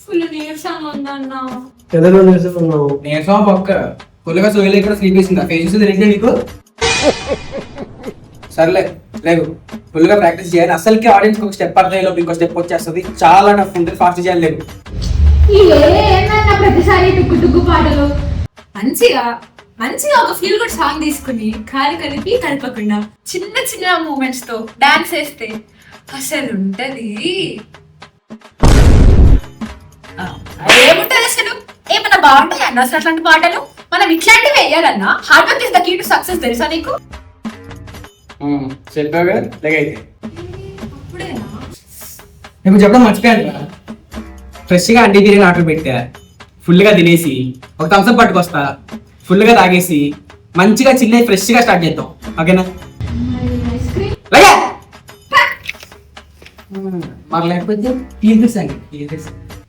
Full నీరసంగా ఉందన్న. నీరసం పక్క ఫుల్గా సోయలు ఇక్కడ స్లీప్ వేసిందా ఫేస్ తిరిగి నీకు సర్లే లేదు ఫుల్గా ప్రాక్టీస్ చేయాలి. అసలుకి ఆడియన్స్ ఒక స్టెప్ అర్థంలో ఇంకో స్టెప్ వచ్చేస్తుంది. చాలా టఫ్ ఉంటుంది, ఫాస్ట్ చేయాలి. లేదు ప్రతిసారి టుక్కు టుక్కు పాటలు మంచిగా మంచిగా ఒక ఫీల్ గుడ్ సాంగ్ తీసుకుని కాలు కలిపి కలపకుండా చిన్న చిన్న మూమెంట్స్ తో డాన్స్ వేస్తే అసలు ఉంటది. ఏముంటది అసలు? ఏమన్నా బాగుంటాయి అన్న అసలు అట్లాంటి పాటలు? మనం ఇట్లాంటివి వేయాలన్నా hard work is the key to success. తెలుసా నీకు? చెప్పావుగా లేకైతే అప్పుడేనా నీకు చెప్పడం మర్చిపోయాను. ఫ్రెష్గా అండి బిర్యానీ ఆర్డర్ పెట్టా, ఫుల్గా తినేసి ఒక థమ్స్అప్ పట్టుకొస్తా, ఫుల్గా తాగేసి మంచిగా చిన్న ఫ్రెష్గా స్టార్ట్ చేద్దాం. ఓకేనా? ఐస్ క్రీమ్ మరి లేకపోతే